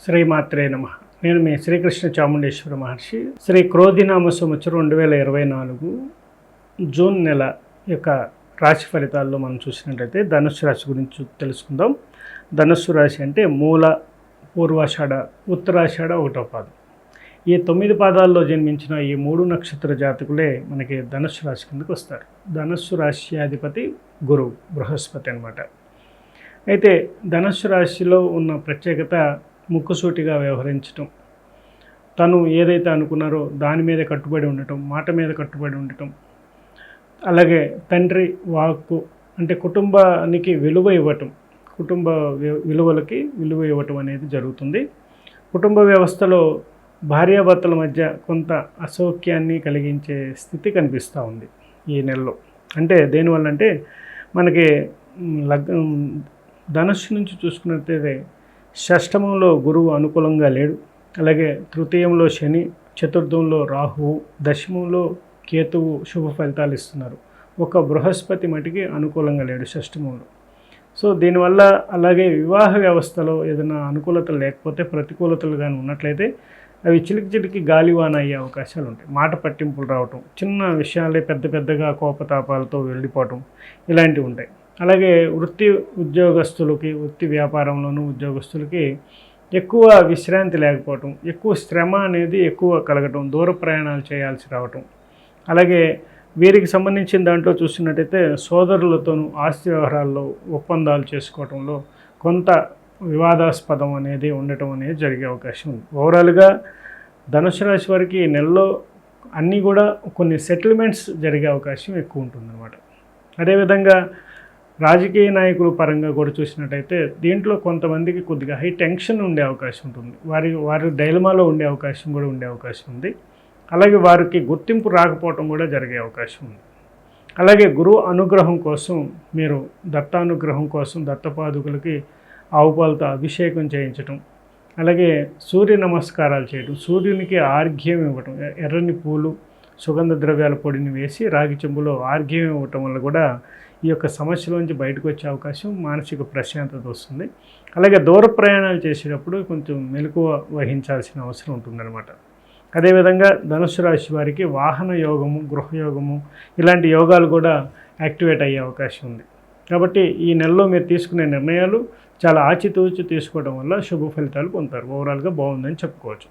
శ్రీమాత్రే నమ. నేను మీ శ్రీకృష్ణ చాముండేశ్వర మహర్షి. శ్రీ క్రోధినామ సంవత్సరం 2024 జూన్ నెల యొక్క రాశి ఫలితాల్లో మనం చూసినట్లయితే ధనుస్సు రాశి గురించి తెలుసుకుందాం. ధనుస్సు రాశి అంటే మూల, పూర్వాషాఢ, ఉత్తరాషాఢ, ఒకటో పాదం. ఈ 9 పాదాల్లో జన్మించిన ఈ 3 నక్షత్ర జాతకులే మనకి ధనుస్సు రాశి కిందకు వస్తారు. ధనుస్సు రాశి అధిపతి గురువు, బృహస్పతి అనమాట. అయితే ధనుస్సు రాశిలో ఉన్న ప్రత్యేకత ముక్కుసూటిగా వ్యవహరించటం, తను ఏదైతే అనుకున్నారో దాని మీద కట్టుబడి ఉండటం, మాట మీద కట్టుబడి ఉండటం, అలాగే తండ్రి వాక్కు అంటే కుటుంబానికి విలువ ఇవ్వటం, కుటుంబ విలువలకి విలువ ఇవ్వటం అనేది జరుగుతుంది. కుటుంబ వ్యవస్థలో భార్యాభర్తల మధ్య కొంత అసౌఖ్యాన్ని కలిగించే స్థితి కనిపిస్తూ ఉంది ఈ నెలలో. అంటే దేనివల్ల అంటే మనకి ధనుస్సు నుంచి చూసుకున్నట్లయితే షష్టమంలో గురువు అనుకూలంగా లేడు, అలాగే తృతీయంలో శని, చతుర్థంలో రాహువు, దశమంలో కేతువు శుభ ఫలితాలు ఇస్తున్నారు. ఒక బృహస్పతి మటుకి అనుకూలంగా లేడు షష్టమంలో. సో దీనివల్ల అలాగే వివాహ వ్యవస్థలో ఏదైనా అనుకూలతలు లేకపోతే, ప్రతికూలతలు కానీ ఉన్నట్లయితే అవి చిలికి గాలివాన అయ్యే అవకాశాలు ఉంటాయి. మాట పట్టింపులు రావటం, చిన్న విషయాలే పెద్ద పెద్దగా కోపతాపాలతో వెళ్ళిపోవటం, ఇలాంటివి ఉంటాయి. అలాగే వృత్తి ఉద్యోగస్తులకి, వృత్తి వ్యాపారంలోనూ ఉద్యోగస్తులకి ఎక్కువ విశ్రాంతి లేకపోవటం, ఎక్కువ శ్రమ అనేది ఎక్కువ కలగటం, దూర ప్రయాణాలు చేయాల్సి రావటం. అలాగే వీరికి సంబంధించిన దాంట్లో చూసినట్టయితే సోదరులతోనూ ఆస్తి వ్యవహారాల్లో ఒప్పందాలు చేసుకోవటంలో కొంత వివాదాస్పదం అనేది ఉండటం అనేది జరిగే అవకాశం ఉంది. ఓవరాల్గా ధనుసు రాశి వారికి ఈ నెలలో అన్నీ కూడా కొన్ని సెటిల్మెంట్స్ జరిగే అవకాశం ఎక్కువ ఉంటుందన్నమాట. అదేవిధంగా రాజకీయ నాయకుల పరంగా కూడా చూసినట్టయితే దీంట్లో కొంతమందికి కొద్దిగా హై టెన్షన్ ఉండే అవకాశం ఉంటుంది. వారి డైలమాలో ఉండే అవకాశం కూడా ఉండే అవకాశం ఉంది. అలాగే వారికి గుర్తింపు రాకపోవటం కూడా జరిగే అవకాశం ఉంది. అలాగే గురువు అనుగ్రహం కోసం మీరు దత్తానుగ్రహం కోసం దత్తపాదుకులకి ఆవు పాలతో అభిషేకం చేయించటం, అలాగే సూర్య నమస్కారాలు చేయడం, సూర్యునికి ఆర్ఘ్యం ఇవ్వటం, ఎర్రని పూలు, సుగంధ ద్రవ్యాల పొడిని వేసి రాగి చెంబులో ఆర్ఘ్యం ఇవ్వటం వల్ల కూడా ఈ యొక్క సమస్యలోంచి బయటకు వచ్చే అవకాశం, మానసిక ప్రశాంతత వస్తుంది. అలాగే దూర ప్రయాణాలు చేసేటప్పుడు కొంచెం మెలకువ వహించాల్సిన అవసరం ఉంటుందన్నమాట. అదేవిధంగా ధనుస్సు రాశి వారికి వాహన యోగము, గృహయోగము ఇలాంటి యోగాలు కూడా యాక్టివేట్ అయ్యే అవకాశం ఉంది. కాబట్టి ఈ నెలలో మీరు తీసుకునే నిర్ణయాలు చాలా ఆచితూచి తీసుకోవడం వల్ల శుభ ఫలితాలు పొందుతారు. ఓవరాల్గా బాగుందని చెప్పుకోవచ్చు.